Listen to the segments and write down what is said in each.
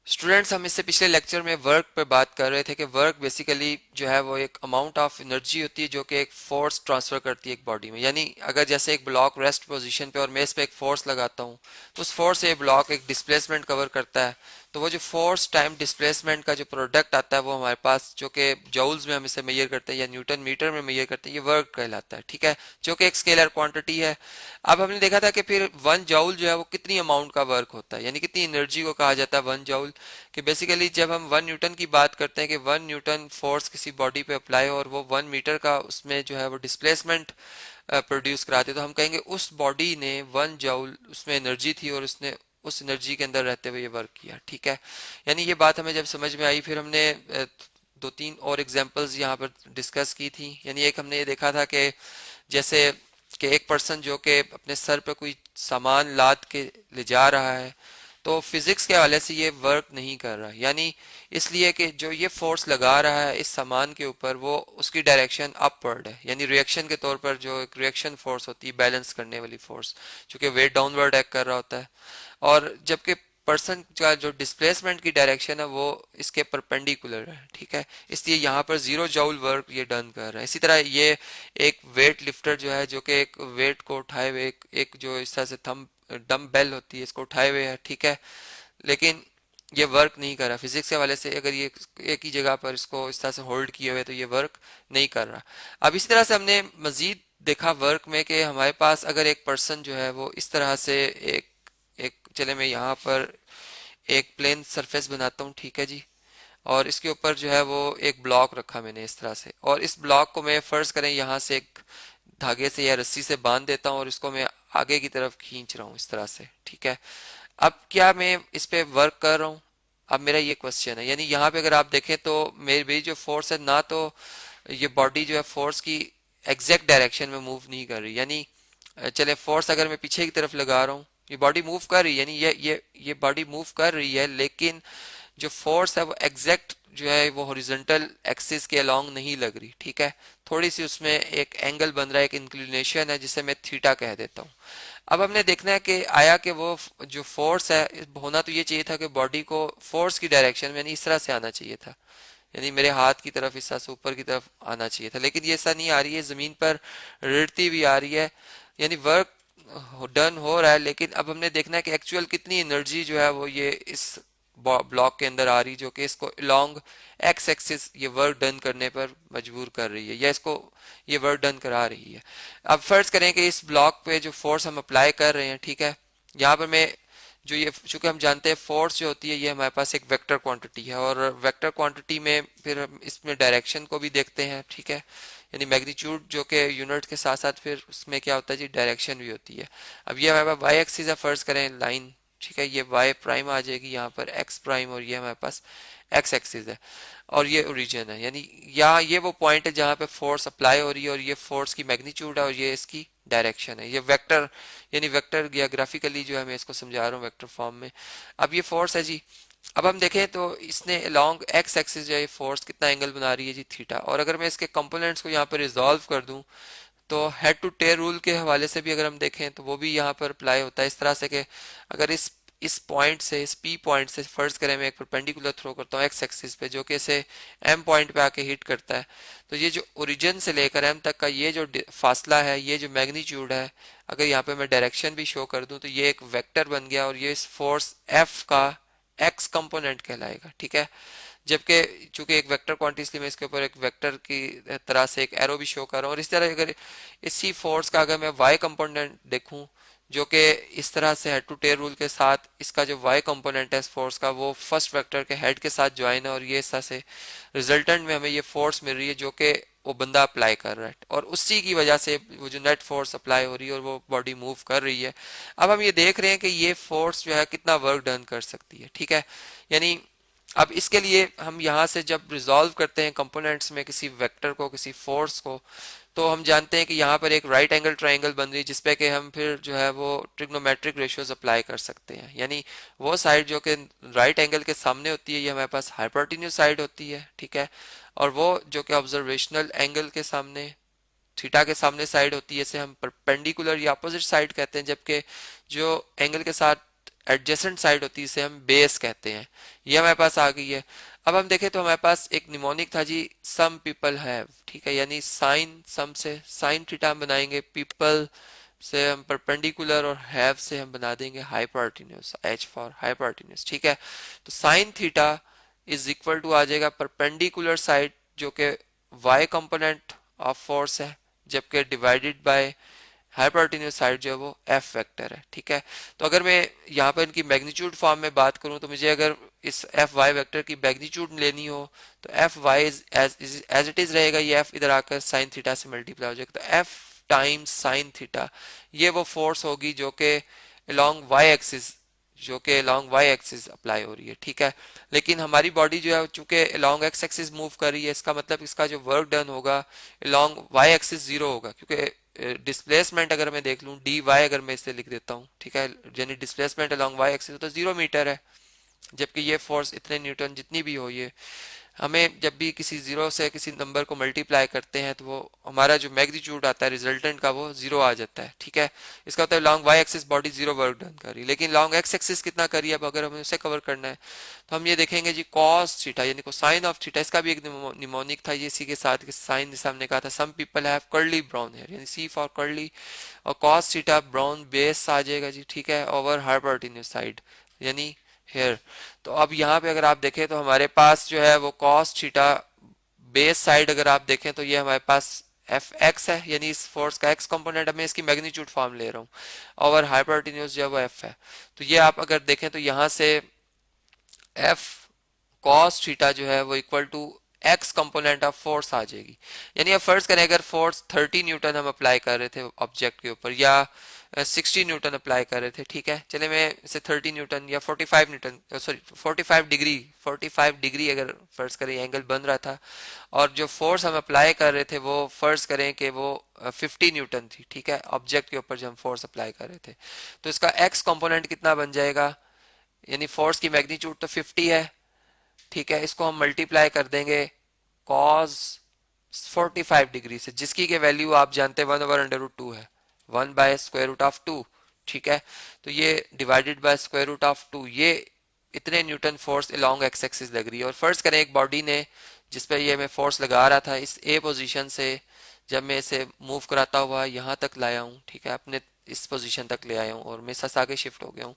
Students, हम इससे पिछले लेक्चर में वर्क पे बात कर रहे थे कि वर्क बेसिकली जो है वो एक अमाउंट ऑफ एनर्जी होती है जो कि एक फोर्स ट्रांसफर करती है एक बॉडी में। यानी अगर जैसे एक ब्लॉक रेस्ट पोजीशन पे और मैं इस पे एक फोर्स लगाता हूँ तो उस फोर्स से ये ब्लॉक एक डिस्प्लेसमेंट कवर करता है। तो वो जो फोर्स टाइम डिस्प्लेसमेंट का जो प्रोडक्ट आता है वो हमारे पास जो कि जूल्स में हम इसे मेजर करते हैं या न्यूटन मीटर में मेजर करते हैं, ये वर्क कहलाता है। ठीक है, जो कि एक स्केलर क्वांटिटी है। अब हमने देखा था कि फिर 1 जूल जो है वो कितनी अमाउंट का वर्क होता है, यानी कितनी एनर्जी को कहा जाता है 1 जूल। कि बेसिकली जब हम 1 न्यूटन की बात करते हैं कि 1 न्यूटन फोर्स किसी बॉडी पे अप्लाई हो और वो 1 मीटर का उसमें जो है वो डिस्प्लेसमेंट प्रोड्यूस कराते, तो हम कहेंगे उस बॉडी ने 1 जूल उसमें एनर्जी थी और उसने उस एनर्जी के अंदर रहते हुए ये वर्क किया। ठीक है, यानी ये बात हमें जब समझ में आई फिर हमने दो तीन और एग्जांपल्स यहाँ पर डिस्कस की थी। यानी एक हमने ये देखा था कि जैसे कि एक पर्सन जो कि अपने सर पे कोई सामान लाद के ले जा रहा है, तो फिजिक्स के हवाले से ये वर्क नहीं कर रहा, यानी इसलिए कि जो ये फोर्स लगा रहा है इस सामान के ऊपर वो उसकी डायरेक्शन अपवर्ड है, यानी रिएक्शन के तौर पर जो एक रिएक्शन फोर्स होती है बैलेंस करने वाली फोर्स, जो कि वेट डाउनवर्ड एक्ट कर रहा होता है। और जबकि पर्सन का जो डिस्प्लेसमेंट की डायरेक्शन है वो इसके परपेंडिकुलर है। ठीक है, इसलिए यहाँ पर 0 जूल वर्क ये डन कर रहा है। इसी तरह ये एक वेट लिफ्टर जो है जो कि एक वेट को उठाए हुए एक जो इस तरह से थंब डम बेल होती है इसको उठाए हुए है। ठीक है, लेकिन ये वर्क नहीं कर रहा फिजिक्स के हवाले से। अगर ये एक ही जगह पर इसको इस तरह से होल्ड किए हुए तो ये वर्क नहीं कर रहा। अब इसी तरह से हमने मजीद देखा वर्क में कि हमारे पास अगर एक पर्सन जो है वो इस तरह से एक एक चले मैं यहाँ पर एक प्लेन सरफेस बनाता हूँ। ठीक है जी, और इसके ऊपर जो है वो एक ब्लॉक रखा मैंने इस तरह से, और इस ब्लॉक को मैं फर्ज करें यहाँ से एक धागे से या रस्सी से बांध देता हूँ और इसको मैं आगे की तरफ खींच रहा हूँ इस तरह से। ठीक है, अब क्या मैं इस पे वर्क कर रहा हूँ? अब मेरा ये क्वेश्चन है, यानी यहाँ पे अगर आप देखें तो मेरी जो फोर्स है ना तो ये बॉडी जो है फोर्स की एग्जैक्ट डायरेक्शन में मूव नहीं कर रही, यानी चले फोर्स अगर मैं पीछे की तरफ लगा रहा हूँ ये बॉडी मूव कर रही है, यानी ये बॉडी मूव कर रही है, लेकिन जो फोर्स है वो एग्जैक्ट जो है वो हॉरिजॉन्टल एक्सिस के अलोंग नहीं लग रही। ठीक है, थोड़ी सी उसमें एक एंगल बन रहा है, एक इंक्लिनेशन है जिसे मैं थीटा कह देता हूँ। अब हमने देखना है कि आया कि वो जो फोर्स है होना तो ये चाहिए था कि बॉडी को फोर्स की डायरेक्शन में यानी इस तरह से आना चाहिए था, यानी मेरे हाथ की तरफ इस तरह से ऊपर की तरफ आना चाहिए था, लेकिन ये ऐसा नहीं आ रही है, जमीन पर रिड़ती हुई आ रही है। यानी वर्क डन हो रहा है, लेकिन अब हमने देखना है कि एक्चुअल कितनी एनर्जी जो है वो ये इस ब्लॉक के अंदर आ रही जो कि इसको लॉन्ग एक्स एक्सिस ये वर्क डन करने पर मजबूर कर रही है या इसको ये वर्क डन करा रही है। अब फर्ज करें कि इस ब्लॉक पे जो फोर्स हम अप्लाई कर रहे हैं, ठीक है, यहाँ पर मैं जो ये चूंकि हम जानते हैं फोर्स जो होती है ये हमारे पास एक वेक्टर क्वांटिटी है, और वेक्टर क्वांटिटी में फिर हम इसमें डायरेक्शन को भी देखते हैं। ठीक है, यानी मैग्नीट्यूड जो कि यूनिट के साथ साथ फिर उसमें क्या होता है जी डायरेक्शन भी होती है। अब ये हमारे पास वाई एक्सिस है, फर्ज करें लाइन। ठीक है, ये वाई प्राइम आ जाएगी यहाँ पर एक्स प्राइम, और ये हमारे पास एक्स एक्सिस है, और ये ओरिजिन है, यानी यहाँ ये वो पॉइंट है जहाँ पे फोर्स अप्लाई हो रही है और ये फोर्स की मैग्नीट्यूड है और ये इसकी डायरेक्शन है। ये वेक्टर यानी वेक्टर या ग्राफिकली जो है मैं इसको समझा रहा हूँ वेक्टर फॉर्म में। अब ये फोर्स है जी। अब हम देखें तो इसने लॉन्ग एक्स एक्सिस जो है फोर्स कितना एंगल बना रही है जी थीटा, और अगर मैं इसके कंपोनेंट्स को यहाँ पर रिजॉल्व कर दूं तो हेड टू टेल रूल के हवाले से भी अगर हम देखें तो वो भी यहाँ पर अप्लाई होता है इस तरह से कि अगर इस पॉइंट से इस पी पॉइंट से फर्ज करें मैं एक परपेंडिकुलर थ्रो करता हूँ एक्स एक्सिस पे जो कि इसे एम पॉइंट पे आके हिट करता है, तो ये जो ओरिजिन से लेकर एम तक का ये जो फासला है, ये जो मैग्नीट्यूड है, अगर यहाँ पे मैं डायरेक्शन भी शो कर दूं तो ये एक वेक्टर बन गया और ये इस फोर्स एफ का एक्स कंपोनेंट कहलाएगा। ठीक है, जबकि चूंकि एक वेक्टर क्वांटिटी इसलिए मैं इसके ऊपर एक वेक्टर की तरह से एक एरो भी शो कर रहा हूँ, और इस तरह अगर इसी फोर्स का अगर मैं वाई कंपोनेंट देखूं जो कि इस तरह से हेड टू टेल रूल के साथ इसका जो वाई कंपोनेंट है इस फोर्स का वो फर्स्ट वेक्टर के हेड के साथ ज्वाइन है, और ये इस तरह से रिजल्टेंट में हमें ये फोर्स मिल रही है जो कि वो बंदा अप्लाई कर रहा है, और उसी की वजह से वो जो नेट फोर्स अप्लाई हो रही है और वो बॉडी मूव कर रही है। अब हम ये देख रहे हैं कि ये फोर्स जो है कितना वर्क डन कर सकती है। ठीक है, यानी अब इसके लिए हम यहाँ से जब रिजॉल्व करते हैं कंपोनेंट्स में किसी वेक्टर को किसी फोर्स को, तो हम जानते हैं कि यहाँ पर एक राइट एंगल ट्राइंगल बन रही है जिसपे कि हम फिर जो है वो ट्रिग्नोमेट्रिक रेशियोज अप्लाई कर सकते हैं, यानी वो साइड जो कि राइट एंगल के सामने होती है ये हमारे पास हाइपोटेन्यूज साइड होती है। ठीक है, और वो जो कि ऑब्जर्वेशनल एंगल के सामने थीटा के सामने साइड होती है इसे हम परपेंडिकुलर या अपोजिट साइड कहते हैं, जबकि जो एंगल के साथ एडजेसेंट साइड होती है जिसे हम बेस कहते हैं, ये हमारे पास आ गई है। अब हम देखें तो हमारे पास एक निमोनिक था जी, सम पीपल हैव, ठीक है, यानी साइन सम से साइन थीटा हम बनाएंगे, पीपल से हम परपेंडिकुलर और हैव से हम बना देंगे हाइपोटेन्यूज, एच फॉर हाइपोटेन्यूज, ठीक है। तो sine theta is equal to आ जाएगा परपेंडिकुलर साइड जो कि वाई कंपोनेंट ऑफ फोर्स है, जबकि डिवाइडेड बाय हाइपोटेन्यूज साइड जो है वो एफ वेक्टर है, ठीक है। तो अगर मैं यहाँ पर इनकी मैग्नीट्यूड फॉर्म में बात करूँ तो मुझे अगर इस एफ वाई वेक्टर की मैग्नीट्यूड लेनी हो तो F Y as it is रहेगा, ये एफ इधर आकर साइन थीटा से मल्टीप्लाई हो जाएगा, तो एफ टाइम्स साइन थीटा ये वो फोर्स होगी जो कि अलोंग वाई एक्सिस, जो कि अलोंग वाई एक्सिस अप्लाई हो रही है, ठीक है। लेकिन हमारी बॉडी जो है चूंकि अलोंग एक्स एक्सिस मूव कर रही है, इसका मतलब इसका जो वर्क डन होगा अलोंग वाई एक्सिस जीरो होगा, क्योंकि डिस्प्लेसमेंट अगर मैं देख लूं डी वाई, अगर मैं इसे लिख देता हूं, ठीक है, यानी डिस्प्लेसमेंट अलोंग वाई एक्सिस तो 0 मीटर है, जबकि ये फोर्स इतने न्यूटन जितनी भी हो, ये हमें जब भी किसी जीरो से किसी नंबर को मल्टीप्लाई करते हैं तो वो हमारा जो मैग्नीट्यूड आता है रिजल्टेंट का वो जीरो आ जाता है, ठीक है। इसका मतलब along Y axis body zero work done कर रही है, लेकिन लॉन्ग एक्स एक्सिस कितना करी है, अब अगर हमें उसे कवर करना है तो हम ये देखेंगे जी कॉस थीटा यानी कोसाइन ऑफ थीटा, इसका भी एक निमोनिक था ये, इसी के साथ साइन जिसे हमने कहा था some people have curly brown hair, यानी सी फॉर कर्ली, और कॉस थीटा ब्राउन बेस आ जाएगा जी, ठीक है, ओवर हाइपोटेन्यूज साइड यानी हेयर। तो अब यहाँ पे अगर आप देखें तो हमारे पास जो है वो कॉस थीटा बेस साइड अगर आप देखें तो ये हमारे पास एफ एक्स है, यानी इस फोर्स का एक्स कंपोनेंट है, मैं इसकी मैग्नीट्यूड फॉर्म ले रहा हूँ, और हाइपोटेन्यूज जो है वो एफ है। तो ये आप अगर देखें तो यहाँ से एफ कॉस थीटा जो है वो equal to x component of force आ जाएगी। यानी अब फर्ज करें अगर फोर्स 30 न्यूटन हम अप्लाई कर रहे थे ऑब्जेक्ट के ऊपर, या 60 न्यूटन अप्लाई कर रहे थे, ठीक है, चले मैं इसे 30 न्यूटन या 45 न्यूटन, सॉरी 45 डिग्री, 45 डिग्री अगर फर्ज करें एंगल बन रहा था, और जो फोर्स हम अप्लाई कर रहे थे वो फर्ज करें कि वो 50 न्यूटन थी, ठीक है, ऑब्जेक्ट के ऊपर जो हम फोर्स अप्लाई कर रहे थे, तो इसका एक्स कंपोनेंट कितना बन जाएगा, यानी फोर्स की मैग्नीट्यूड तो 50 है, ठीक है, इसको हम मल्टीप्लाई कर देंगे कॉस 45 डिग्री से, जिसकी के वैल्यू आप जानते हैं 1/√2 है, 1/√2, ठीक है। तो ये डिवाइडेड बाय √2, ये इतने Newton force along x axis लग रही है। और फर्ज करें एक बॉडी ने जिस पे ये मैं फोर्स लगा रहा था इस ए पोजीशन से, जब मैं इसे मूव कराता हुआ यहाँ तक लाया हूँ, ठीक है, अपने इस पोजीशन तक ले आया हूँ और मैं सस आगे शिफ्ट हो गया हूँ,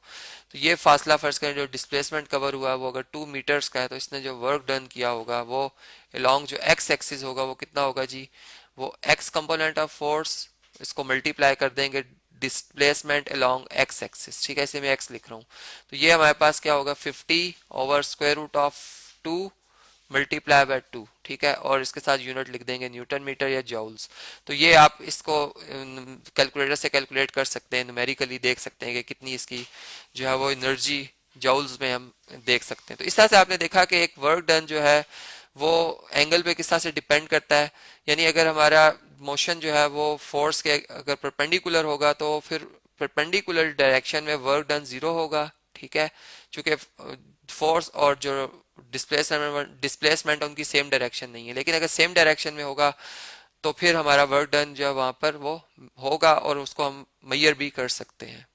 तो ये फासला फर्ज करें जो डिस्प्लेसमेंट कवर हुआ वो अगर 2 मीटर्स का है, तो इसने जो वर्क डन किया होगा वो अलोंग जो एक्स एक्सिस होगा वो कितना होगा जी, वो एक्स कंपोनेंट ऑफ फोर्स, इसको मल्टीप्लाई कर देंगे डिस्प्लेसमेंट अलोंग एक्स एक्सिस, ठीक है, इसे मैं एक्स लिख रहा हूँ, तो ये हमारे पास क्या होगा 50/√2 मल्टीप्लाई बाय 2, ठीक है, और इसके साथ यूनिट लिख देंगे न्यूटन मीटर या जॉउल्स। तो ये आप इसको कैलकुलेटर से कैलकुलेट कर सकते हैं, न्यूमेरिकली देख सकते हैं कि कितनी इसकी जो है वो एनर्जी जॉउल्स में हम देख सकते हैं। तो इस तरह से आपने देखा कि एक वर्क डन जो है वो एंगल पे किस तरह से डिपेंड करता है, यानी अगर हमारा मोशन जो है वो फोर्स के अगर परपेंडिकुलर होगा तो फिर परपेंडिकुलर डायरेक्शन में वर्क डन जीरो होगा, ठीक है, क्योंकि फोर्स और जो डिस्प्लेसमेंट उनकी सेम डायरेक्शन नहीं है। लेकिन अगर सेम डायरेक्शन में होगा तो फिर हमारा वर्क डन जो है वहां पर वो होगा और उसको हम मेजर भी कर सकते हैं।